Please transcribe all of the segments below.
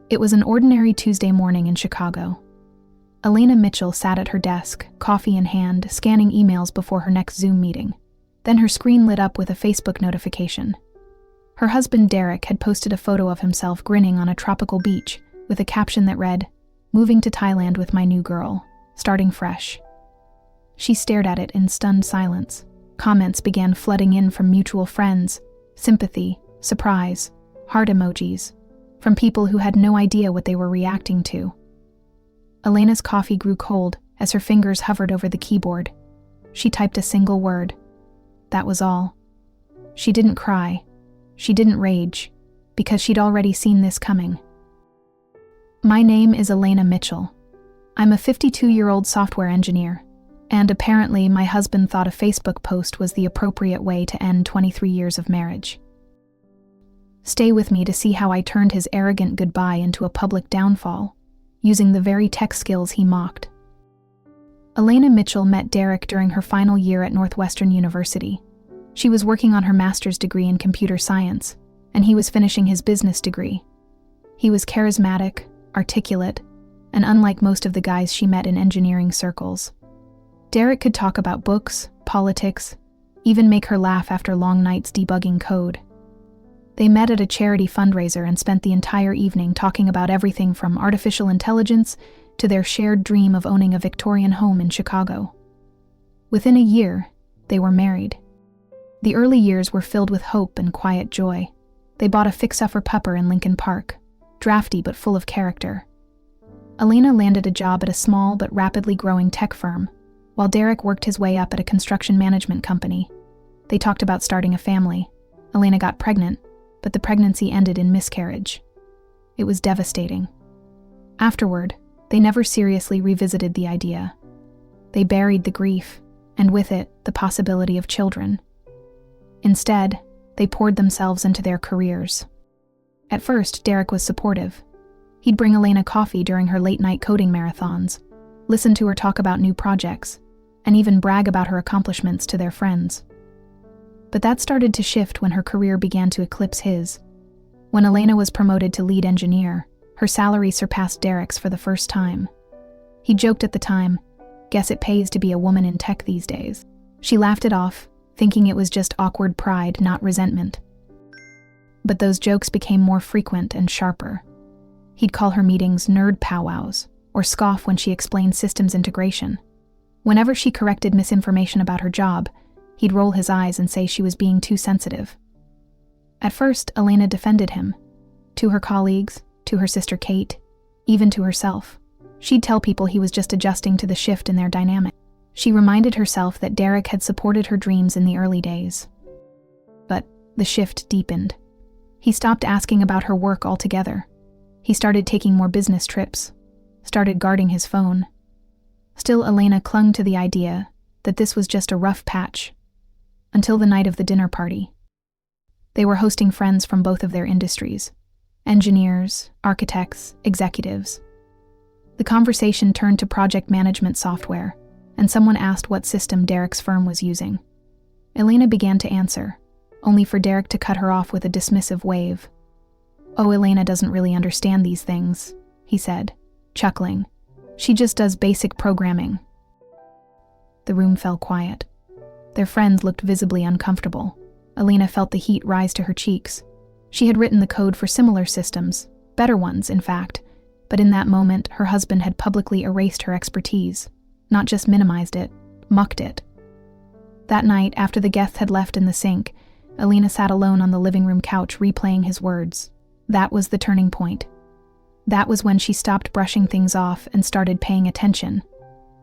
It was an ordinary Tuesday morning in Chicago. Elena Mitchell sat at her desk, coffee in hand, scanning emails before her next Zoom meeting. Then her screen lit up with a Facebook notification. Her husband Derek had posted a photo of himself grinning on a tropical beach with a caption that read, "Moving to Thailand with my new girl, starting fresh." She stared at it in stunned silence. Comments began flooding in from mutual friends, sympathy, surprise, heart emojis, from people who had no idea what they were reacting to. Elena's coffee grew cold as her fingers hovered over the keyboard. She typed a single word. That was all. She didn't cry. She didn't rage, because she'd already seen this coming. My name is Elena Mitchell. I'm a 52-year-old software engineer, and apparently my husband thought a Facebook post was the appropriate way to end 23 years of marriage. Stay with me to see how I turned his arrogant goodbye into a public downfall, using the very tech skills he mocked. Elena Mitchell met Derek during her final year at Northwestern University. She was working on her master's degree in computer science, and he was finishing his business degree. He was charismatic, articulate, and unlike most of the guys she met in engineering circles. Derek could talk about books, politics, even make her laugh after long nights debugging code. They met at a charity fundraiser and spent the entire evening talking about everything from artificial intelligence to their shared dream of owning a Victorian home in Chicago. Within a year, they were married. The early years were filled with hope and quiet joy. They bought a fix-upper pupper in Lincoln Park, drafty but full of character. Elena landed a job at a small but rapidly growing tech firm, while Derek worked his way up at a construction management company. They talked about starting a family. Elena got pregnant, but the pregnancy ended in miscarriage. It was devastating. Afterward, they never seriously revisited the idea. They buried the grief, and with it, the possibility of children. Instead, they poured themselves into their careers. At first, Derek was supportive. He'd bring Elena coffee during her late-night coding marathons, listen to her talk about new projects, and even brag about her accomplishments to their friends. But that started to shift when her career began to eclipse his. When Elena was promoted to lead engineer, her salary surpassed Derek's for the first time. He joked at the time, "Guess it pays to be a woman in tech these days." She laughed it off, thinking it was just awkward pride, not resentment. But those jokes became more frequent and sharper. He'd call her meetings nerd powwows, or scoff when she explained systems integration. Whenever she corrected misinformation about her job, he'd roll his eyes and say she was being too sensitive. At first, Elena defended him. To her colleagues, to her sister Kate, even to herself. She'd tell people he was just adjusting to the shift in their dynamic. She reminded herself that Derek had supported her dreams in the early days. But the shift deepened. He stopped asking about her work altogether. He started taking more business trips, started guarding his phone. Still, Elena clung to the idea that this was just a rough patch, until the night of the dinner party. They were hosting friends from both of their industries, engineers, architects, executives. The conversation turned to project management software, and someone asked what system Derek's firm was using. Elena began to answer, only for Derek to cut her off with a dismissive wave. "Oh, Elena doesn't really understand these things," he said, chuckling. "She just does basic programming." The room fell quiet. Their friends looked visibly uncomfortable. Elena felt the heat rise to her cheeks. She had written the code for similar systems, better ones, in fact, but in that moment, her husband had publicly erased her expertise, not just minimized it, mucked it. That night, after the guests had left in the sink, Elena sat alone on the living room couch replaying his words. That was the turning point. That was when she stopped brushing things off and started paying attention,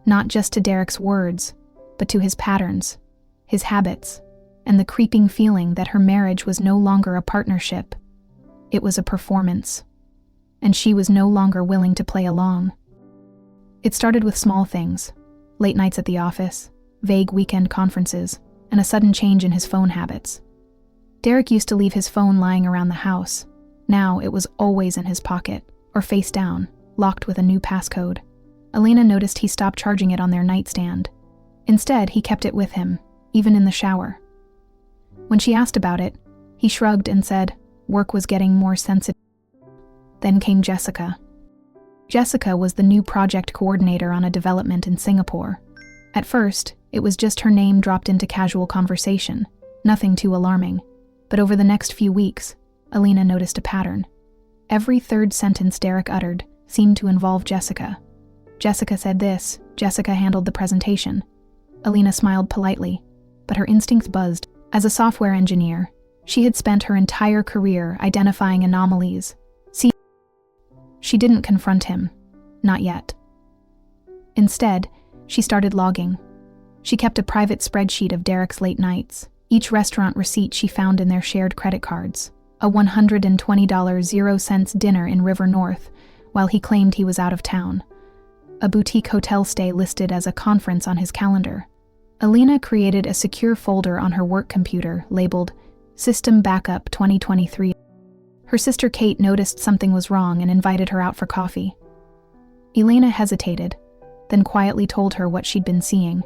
not just to Derek's words, but to his patterns, his habits, and the creeping feeling that her marriage was no longer a partnership. It was a performance, and she was no longer willing to play along. It started with small things, late nights at the office, vague weekend conferences, and a sudden change in his phone habits. Derek used to leave his phone lying around the house. Now it was always in his pocket, or face down, locked with a new passcode. Elena noticed he stopped charging it on their nightstand. Instead, he kept it with him, even in the shower. When she asked about it, he shrugged and said work was getting more sensitive. Then came Jessica. Jessica was the new project coordinator on a development in Singapore. At first, it was just her name dropped into casual conversation, nothing too alarming. But over the next few weeks, Elena noticed a pattern. Every third sentence Derek uttered seemed to involve Jessica. Jessica said this, Jessica handled the presentation. Elena smiled politely, but her instincts buzzed. As a software engineer, she had spent her entire career identifying anomalies. She didn't confront him. Not yet. Instead, she started logging. She kept a private spreadsheet of Derek's late nights, each restaurant receipt she found in their shared credit cards, a $120.00 dinner in River North while he claimed he was out of town, a boutique hotel stay listed as a conference on his calendar. Elena created a secure folder on her work computer labeled System Backup 2023. Her sister Kate noticed something was wrong and invited her out for coffee. Elena hesitated, then quietly told her what she'd been seeing.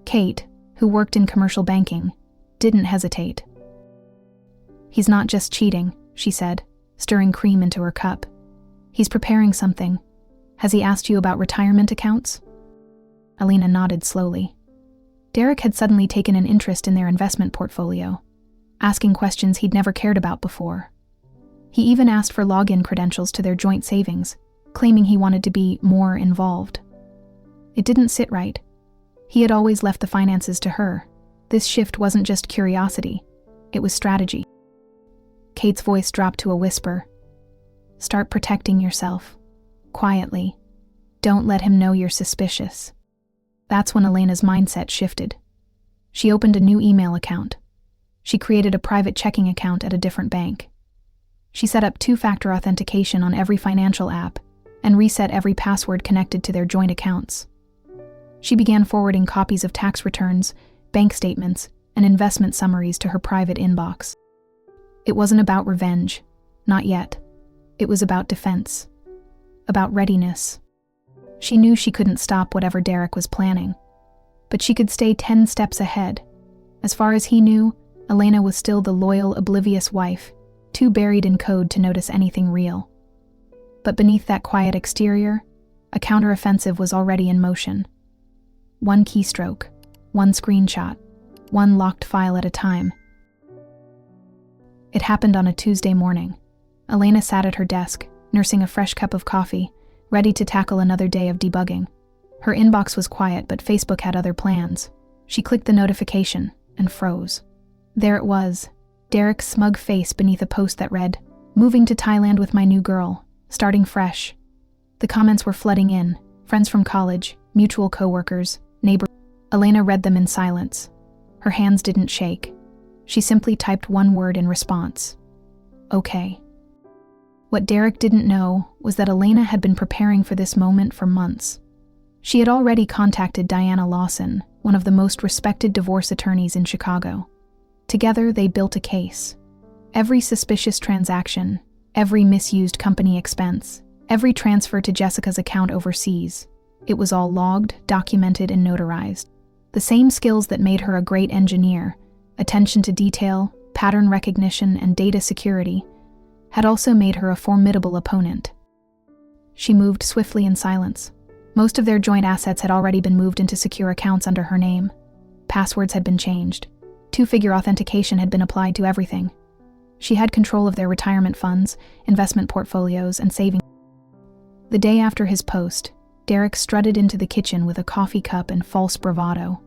Kate, who worked in commercial banking, didn't hesitate. "He's not just cheating," she said, stirring cream into her cup. "He's preparing something. Has he asked you about retirement accounts?" Elena nodded slowly. Derek had suddenly taken an interest in their investment portfolio, asking questions he'd never cared about before. He even asked for login credentials to their joint savings, claiming he wanted to be more involved. It didn't sit right. He had always left the finances to her. This shift wasn't just curiosity, it was strategy. Kate's voice dropped to a whisper. "Start protecting yourself. Quietly. Don't let him know you're suspicious." That's when Elena's mindset shifted. She opened a new email account. She created a private checking account at a different bank. She set up two-factor authentication on every financial app and reset every password connected to their joint accounts. She began forwarding copies of tax returns, bank statements, and investment summaries to her private inbox. It wasn't about revenge, not yet. It was about defense, about readiness. She knew she couldn't stop whatever Derek was planning, but she could stay 10 steps ahead. As far as he knew, Elena was still the loyal, oblivious wife, too buried in code to notice anything real. But beneath that quiet exterior, a counteroffensive was already in motion. One keystroke, one screenshot, one locked file at a time. It happened on a Tuesday morning. Elena sat at her desk, nursing a fresh cup of coffee, ready to tackle another day of debugging. Her inbox was quiet, but Facebook had other plans. She clicked the notification and froze. There it was, Derek's smug face beneath a post that read, "Moving to Thailand with my new girl, starting fresh." The comments were flooding in, friends from college, mutual coworkers, neighbors. Elena read them in silence. Her hands didn't shake. She simply typed one word in response. "Okay." What Derek didn't know was that Elena had been preparing for this moment for months. She had already contacted Diana Lawson, one of the most respected divorce attorneys in Chicago. Together, they built a case. Every suspicious transaction, every misused company expense, every transfer to Jessica's account overseas. It was all logged, documented, and notarized. The same skills that made her a great engineer, attention to detail, pattern recognition, and data security, had also made her a formidable opponent. She moved swiftly in silence. Most of their joint assets had already been moved into secure accounts under her name. Passwords had been changed. Two-figure authentication had been applied to everything. She had control of their retirement funds, investment portfolios, and savings. The day after his post, Derek strutted into the kitchen with a coffee cup and false bravado.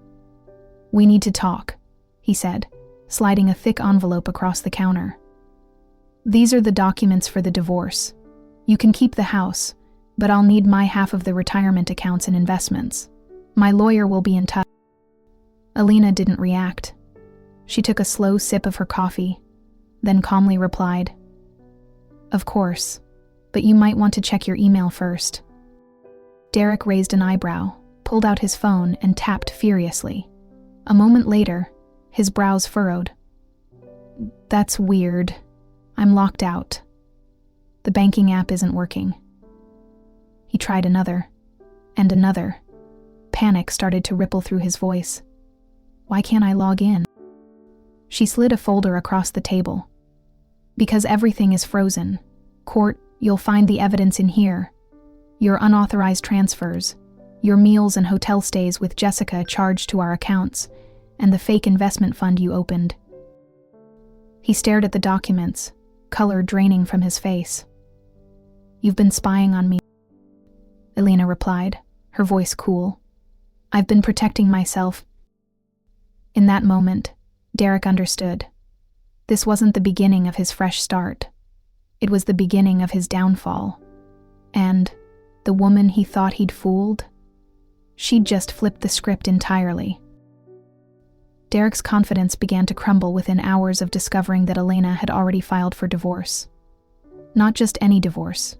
"We need to talk," he said, sliding a thick envelope across the counter. "These are the documents for the divorce. You can keep the house, but I'll need my half of the retirement accounts and investments. My lawyer will be in touch." Elena didn't react. She took a slow sip of her coffee, then calmly replied, "Of course, but you might want to check your email first." Derek raised an eyebrow, pulled out his phone, and tapped furiously. A moment later, his brows furrowed. "That's weird. I'm locked out. The banking app isn't working." He tried another, and another. Panic started to ripple through his voice. "Why can't I log in?" She slid a folder across the table. "Because everything is frozen. Court, You'll find the evidence in here. Your unauthorized transfers, your meals and hotel stays with Jessica charged to our accounts, and the fake investment fund you opened." He stared at the documents, color draining from his face. "You've been spying on me," Elena replied, her voice cool. "I've been protecting myself." In that moment, Derek understood. This wasn't the beginning of his fresh start. It was the beginning of his downfall. And the woman he thought he'd fooled, she'd just flipped the script entirely. Derek's confidence began to crumble within hours of discovering that Elena had already filed for divorce. Not just any divorce.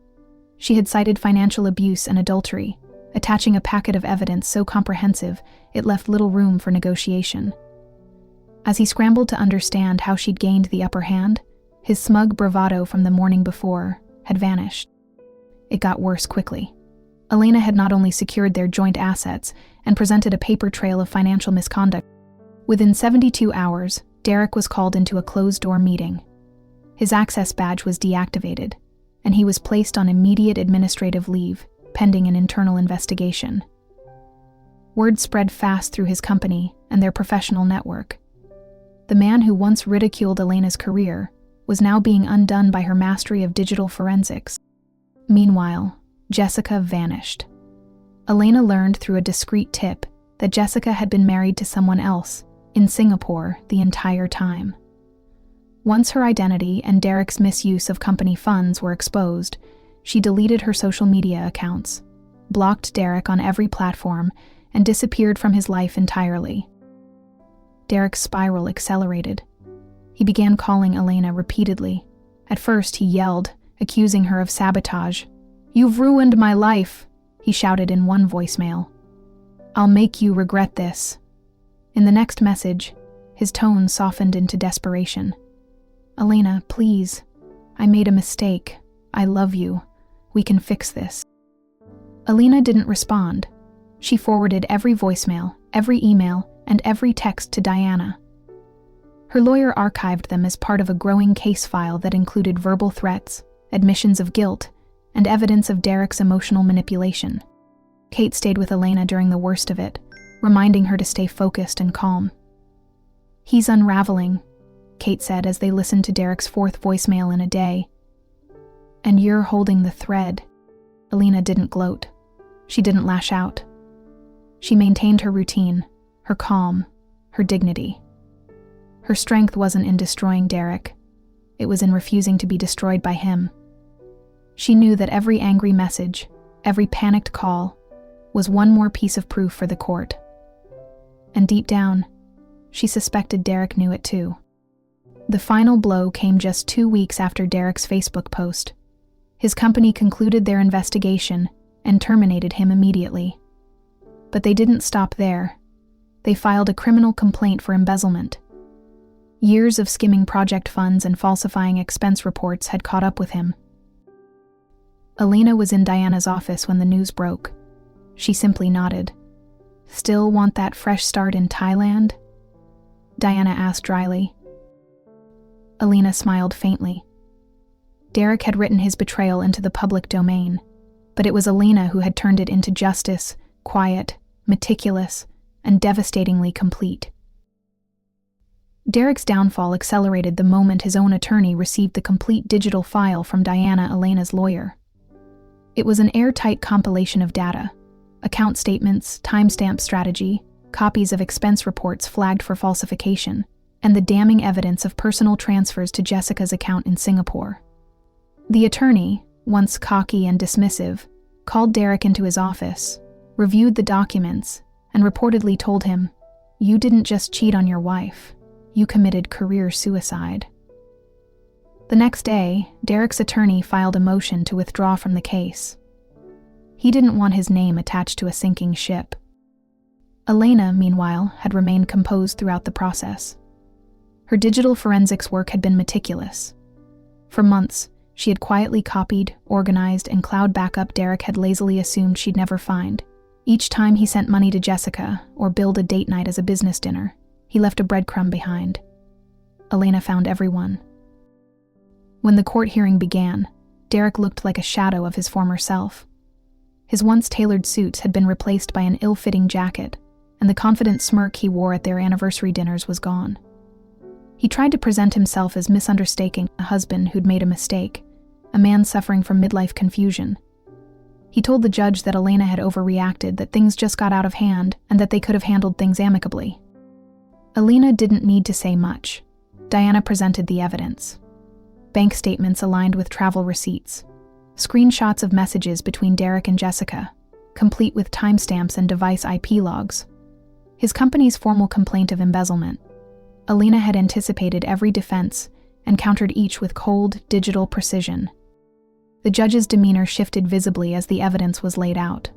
She had cited financial abuse and adultery, attaching a packet of evidence so comprehensive it left little room for negotiation. As he scrambled to understand how she'd gained the upper hand, his smug bravado from the morning before had vanished. It got worse quickly. Elena had not only secured their joint assets and presented a paper trail of financial misconduct. Within 72 hours, Derek was called into a closed-door meeting. His access badge was deactivated, and he was placed on immediate administrative leave, pending an internal investigation. Word spread fast through his company and their professional network. The man who once ridiculed Elena's career was now being undone by her mastery of digital forensics. Meanwhile, Jessica vanished. Elena learned through a discreet tip that Jessica had been married to someone else in Singapore the entire time. Once her identity and Derek's misuse of company funds were exposed, she deleted her social media accounts, blocked Derek on every platform, and disappeared from his life entirely. Derek's spiral accelerated. He began calling Elena repeatedly. At first, he yelled, accusing her of sabotage. "You've ruined my life," he shouted in one voicemail. "I'll make you regret this." In the next message, his tone softened into desperation. "Elena, please. I made a mistake. I love you. We can fix this." Elena didn't respond. She forwarded every voicemail, every email, and every text to Diana. Her lawyer archived them as part of a growing case file that included verbal threats, admissions of guilt, and evidence of Derek's emotional manipulation. Kate stayed with Elena during the worst of it, reminding her to stay focused and calm. "He's unraveling," Kate said as they listened to Derek's fourth voicemail in a day. "And you're holding the thread." Elena didn't gloat. She didn't lash out. She maintained her routine, her calm, her dignity. Her strength wasn't in destroying Derek. It was in refusing to be destroyed by him. She knew that every angry message, every panicked call, was one more piece of proof for the court. And deep down, she suspected Derek knew it too. The final blow came just 2 weeks after Derek's Facebook post. His company concluded their investigation and terminated him immediately. But they didn't stop there. They filed a criminal complaint for embezzlement. Years of skimming project funds and falsifying expense reports had caught up with him. Elena was in Diana's office when the news broke. She simply nodded. "Still want that fresh start in Thailand?" Diana asked dryly. Elena smiled faintly. Derek had written his betrayal into the public domain, but it was Elena who had turned it into justice, quiet, meticulous, and devastatingly complete. Derek's downfall accelerated the moment his own attorney received the complete digital file from Diana, Elena's lawyer. It was an airtight compilation of data: account statements, timestamp strategy, copies of expense reports flagged for falsification, and the damning evidence of personal transfers to Jessica's account in Singapore. The attorney, once cocky and dismissive, called Derek into his office, reviewed the documents, and reportedly told him, "You didn't just cheat on your wife. You committed career suicide." The next day, Derek's attorney filed a motion to withdraw from the case. He didn't want his name attached to a sinking ship. Elena, meanwhile, had remained composed throughout the process. Her digital forensics work had been meticulous. For months, she had quietly copied, organized, and cloud backup Derek had lazily assumed she'd never find. Each time he sent money to Jessica or billed a date night as a business dinner, he left a breadcrumb behind. Elena found everyone. When the court hearing began, Derek looked like a shadow of his former self. His once tailored suits had been replaced by an ill-fitting jacket, and the confident smirk he wore at their anniversary dinners was gone. He tried to present himself as misunderstanding a husband who'd made a mistake, a man suffering from midlife confusion. He told the judge that Elena had overreacted, that things just got out of hand, and that they could have handled things amicably. Elena didn't need to say much. Diana presented the evidence. Bank statements aligned with travel receipts. Screenshots of messages between Derek and Jessica, complete with timestamps and device IP logs. His company's formal complaint of embezzlement. Elena had anticipated every defense and countered each with cold, digital precision. The judge's demeanor shifted visibly as the evidence was laid out.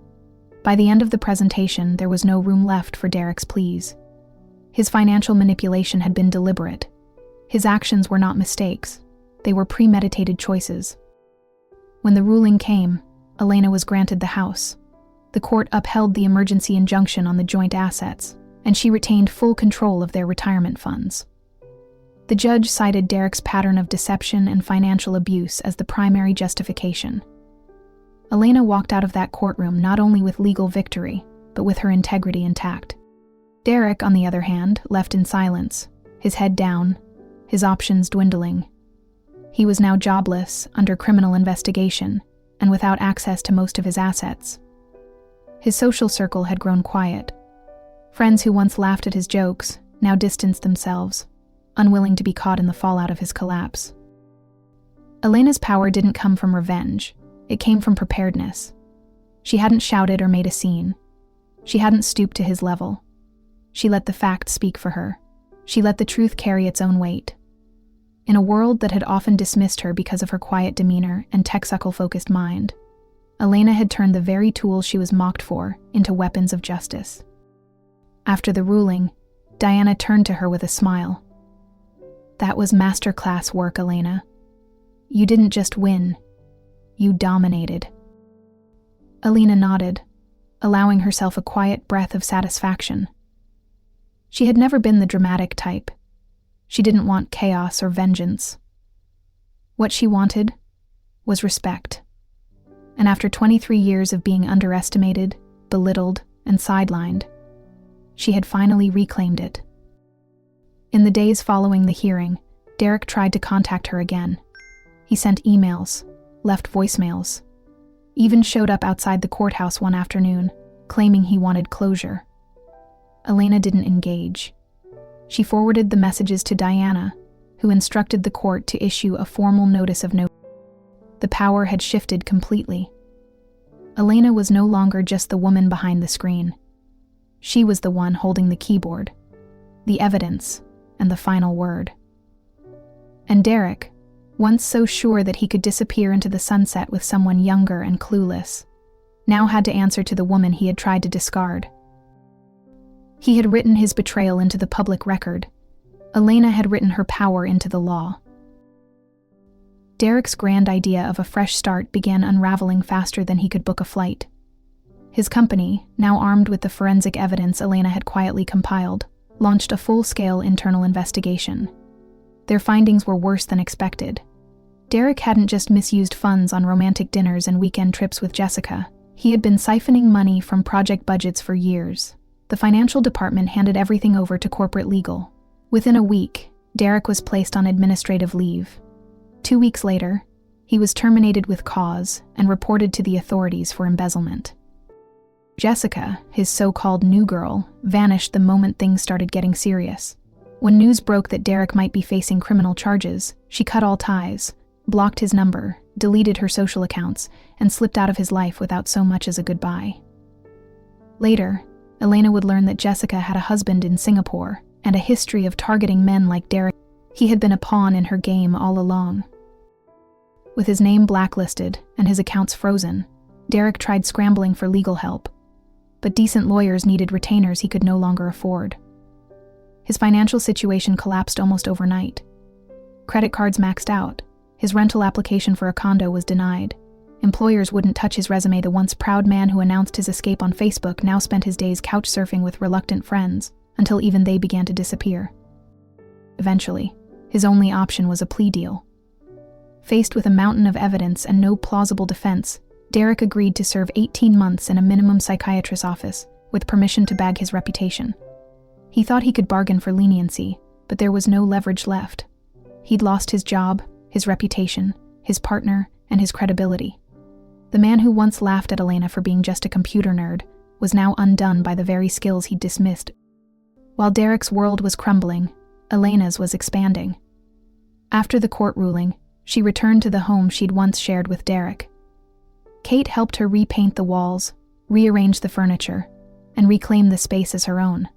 By the end of the presentation, there was no room left for Derek's pleas. His financial manipulation had been deliberate. His actions were not mistakes. They were premeditated choices. When the ruling came, Elena was granted the house. The court upheld the emergency injunction on the joint assets, and she retained full control of their retirement funds. The judge cited Derek's pattern of deception and financial abuse as the primary justification. Elena walked out of that courtroom not only with legal victory, but with her integrity intact. Derek, on the other hand, left in silence, his head down, his options dwindling. He was now jobless, under criminal investigation, and without access to most of his assets. His social circle had grown quiet. Friends who once laughed at his jokes now distanced themselves, unwilling to be caught in the fallout of his collapse. Elena's power didn't come from revenge. It came from preparedness. She hadn't shouted or made a scene. She hadn't stooped to his level. She let the facts speak for her. She let the truth carry its own weight. In a world that had often dismissed her because of her quiet demeanor and tech-suckle-focused mind, Elena had turned the very tools she was mocked for into weapons of justice. After the ruling, Diana turned to her with a smile. "That was masterclass work, Elena. You didn't just win. You dominated." Elena nodded, allowing herself a quiet breath of satisfaction. She had never been the dramatic type. She didn't want chaos or vengeance. What she wanted was respect. And after 23 years of being underestimated, belittled, and sidelined, she had finally reclaimed it. In the days following the hearing, Derek tried to contact her again. He sent emails, left voicemails, even showed up outside the courthouse one afternoon, claiming he wanted closure. Elena didn't engage. She forwarded the messages to Diana, who instructed the court to issue a formal notice of no. The power had shifted completely. Elena was no longer just the woman behind the screen. She was the one holding the keyboard, the evidence, and the final word. And Derek, once so sure that he could disappear into the sunset with someone younger and clueless, now had to answer to the woman he had tried to discard. He had written his betrayal into the public record. Elena had written her power into the law. Derek's grand idea of a fresh start began unraveling faster than he could book a flight. His company, now armed with the forensic evidence Elena had quietly compiled, launched a full-scale internal investigation. Their findings were worse than expected. Derek hadn't just misused funds on romantic dinners and weekend trips with Jessica. He had been siphoning money from project budgets for years. The financial department handed everything over to corporate legal. Within a week, Derek was placed on administrative leave. 2 weeks later, he was terminated with cause and reported to the authorities for embezzlement. Jessica, his so-called new girl, vanished the moment things started getting serious. When news broke that Derek might be facing criminal charges, she cut all ties, blocked his number, deleted her social accounts, and slipped out of his life without so much as a goodbye. Later, Elena would learn that Jessica had a husband in Singapore and a history of targeting men like Derek. He had been a pawn in her game all along. With his name blacklisted and his accounts frozen, Derek tried scrambling for legal help, but decent lawyers needed retainers he could no longer afford. His financial situation collapsed almost overnight. Credit cards maxed out. His rental application for a condo was denied. Employers wouldn't touch his resume. The once proud man who announced his escape on Facebook now spent his days couch surfing with reluctant friends, until even they began to disappear. Eventually, his only option was a plea deal. Faced with a mountain of evidence and no plausible defense, Derek agreed to serve 18 months in a minimum psychiatrist's office, with permission to bag his reputation. He thought he could bargain for leniency, but there was no leverage left. He'd lost his job, his reputation, his partner, and his credibility. The man who once laughed at Elena for being just a computer nerd was now undone by the very skills he'd dismissed. While Derek's world was crumbling, Elena's was expanding. After the court ruling, she returned to the home she'd once shared with Derek. Kate helped her repaint the walls, rearrange the furniture, and reclaim the space as her own.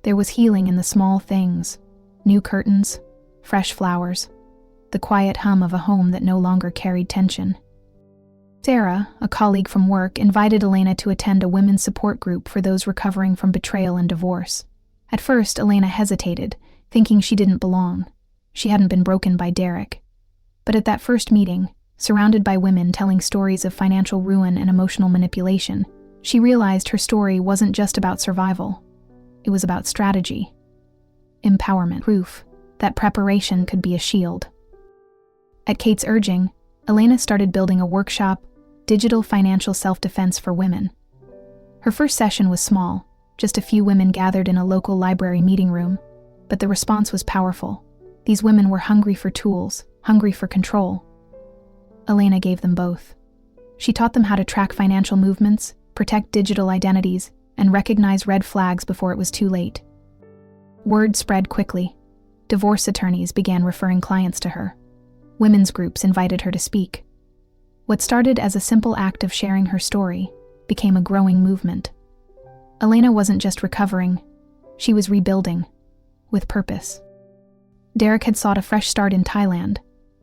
There was healing in the small things: new curtains, fresh flowers, the quiet hum of a home that no longer carried tension. Sarah, a colleague from work, invited Elena to attend a women's support group for those recovering from betrayal and divorce. At first, Elena hesitated, thinking she didn't belong. She hadn't been broken by Derek. But at that first meeting, surrounded by women telling stories of financial ruin and emotional manipulation, she realized her story wasn't just about survival. It was about strategy, empowerment, proof that preparation could be a shield. At Kate's urging, Elena started building a workshop, Digital Financial Self-Defense for Women. Her first session was small, just a few women gathered in a local library meeting room, but the response was powerful. These women were hungry for tools, hungry for control. Elena gave them both. She taught them how to track financial movements, protect digital identities, and recognize red flags before it was too late. Word spread quickly. Divorce attorneys began referring clients to her. Women's groups invited her to speak. What started as a simple act of sharing her story became a growing movement. Elena wasn't just recovering, she was rebuilding, with purpose. Derek had sought a fresh start in Thailand,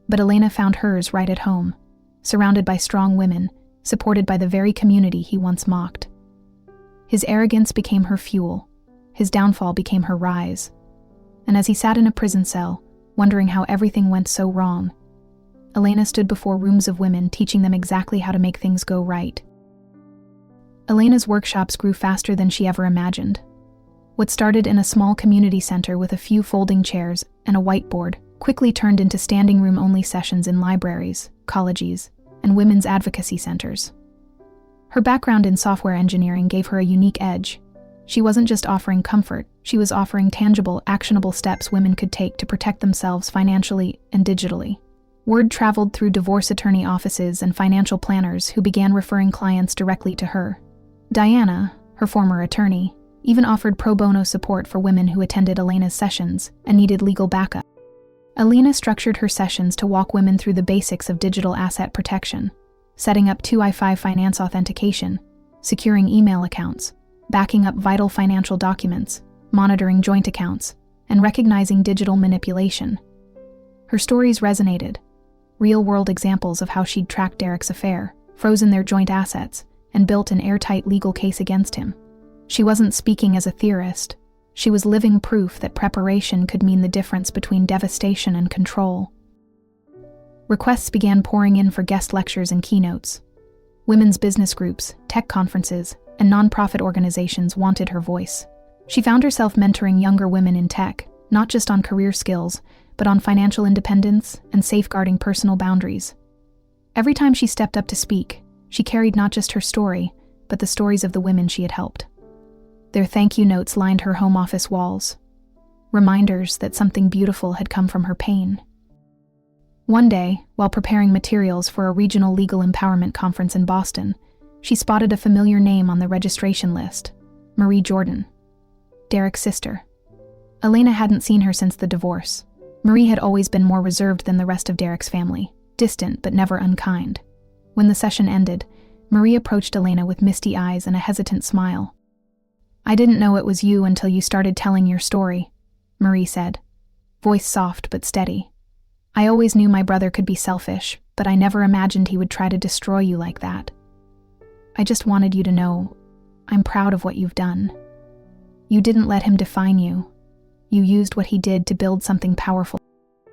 but Elena found hers right at home, surrounded by strong women, supported by the very community he once mocked. His arrogance became her fuel, his downfall became her rise. And as he sat in a prison cell, wondering how everything went so wrong, Elena stood before rooms of women, teaching them exactly how to make things go right. Elena's workshops grew faster than she ever imagined. What started in a small community center with a few folding chairs and a whiteboard quickly turned into standing room-only sessions in libraries, colleges, and women's advocacy centers. Her background in software engineering gave her a unique edge. She wasn't just offering comfort, she was offering tangible, actionable steps women could take to protect themselves financially and digitally. Word traveled through divorce attorney offices and financial planners who began referring clients directly to her. Diana, her former attorney, even offered pro bono support for women who attended Elena's sessions and needed legal backup. Elena structured her sessions to walk women through the basics of digital asset protection, setting up 2i5 finance authentication, securing email accounts, backing up vital financial documents, monitoring joint accounts, and recognizing digital manipulation. Her stories resonated. Real-world examples of how she'd tracked Derek's affair, frozen their joint assets, and built an airtight legal case against him. She wasn't speaking as a theorist. She was living proof that preparation could mean the difference between devastation and control. Requests began pouring in for guest lectures and keynotes. Women's business groups, tech conferences, and nonprofit organizations wanted her voice. She found herself mentoring younger women in tech, not just on career skills, but on financial independence and safeguarding personal boundaries. Every time she stepped up to speak, she carried not just her story, but the stories of the women she had helped. Their thank you notes lined her home office walls, reminders that something beautiful had come from her pain. One day, while preparing materials for a regional legal empowerment conference in Boston, she spotted a familiar name on the registration list: Marie Jordan, Derek's sister. Elena hadn't seen her since the divorce. Marie had always been more reserved than the rest of Derek's family, distant but never unkind. When the session ended, Marie approached Elena with misty eyes and a hesitant smile. "I didn't know it was you until you started telling your story," Marie said, voice soft but steady. "I always knew my brother could be selfish, but I never imagined he would try to destroy you like that. I just wanted you to know, I'm proud of what you've done. You didn't let him define you. You used what he did to build something powerful."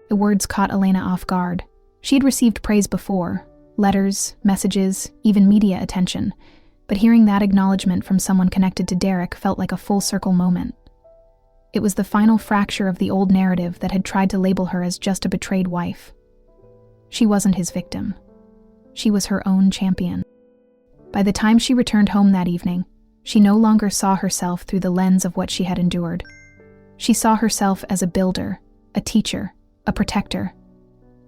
The words caught Elena off guard. She'd received praise before, letters, messages, even media attention, but hearing that acknowledgement from someone connected to Derek felt like a full-circle moment. It was the final fracture of the old narrative that had tried to label her as just a betrayed wife. She wasn't his victim. She was her own champion. By the time she returned home that evening, she no longer saw herself through the lens of what she had endured. She saw herself as a builder, a teacher, a protector.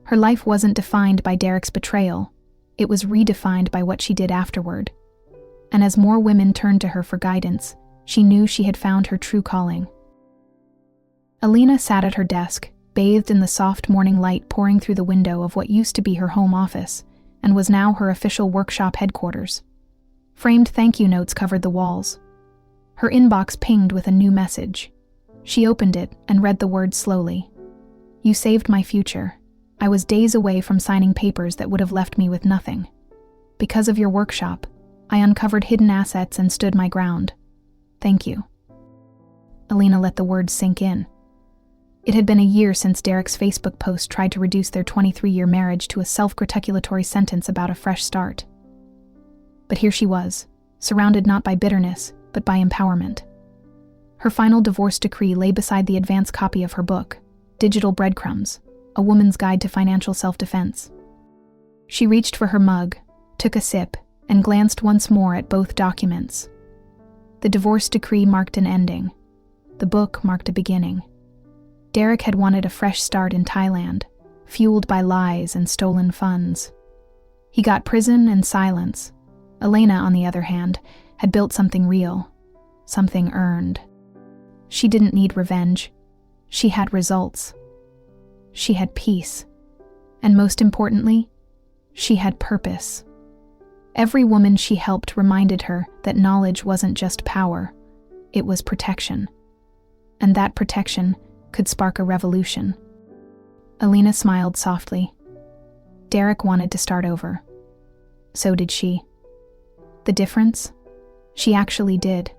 Her life wasn't defined by Derek's betrayal. It was redefined by what she did afterward. And as more women turned to her for guidance, she knew she had found her true calling. Elena sat at her desk, bathed in the soft morning light pouring through the window of what used to be her home office, and was now her official workshop headquarters. Framed thank you notes covered the walls. Her inbox pinged with a new message. She opened it and read the words slowly. "You saved my future. I was days away from signing papers that would have left me with nothing. Because of your workshop, I uncovered hidden assets and stood my ground. Thank you." Elena let the words sink in. It had been a year since Derek's Facebook post tried to reduce their 23-year marriage to a self-gratulatory sentence about a fresh start. But here she was, surrounded not by bitterness, but by empowerment. Her final divorce decree lay beside the advance copy of her book, Digital Breadcrumbs, A Woman's Guide to Financial Self-Defense. She reached for her mug, took a sip, and glanced once more at both documents. The divorce decree marked an ending. The book marked a beginning. Derek had wanted a fresh start in Thailand, fueled by lies and stolen funds. He got prison and silence. Elena, on the other hand, had built something real, something earned. She didn't need revenge. She had results. She had peace. And most importantly, she had purpose. Every woman she helped reminded her that knowledge wasn't just power, it was protection. And that protection could spark a revolution. Elena smiled softly. Derek wanted to start over. So did she. The difference? She actually did.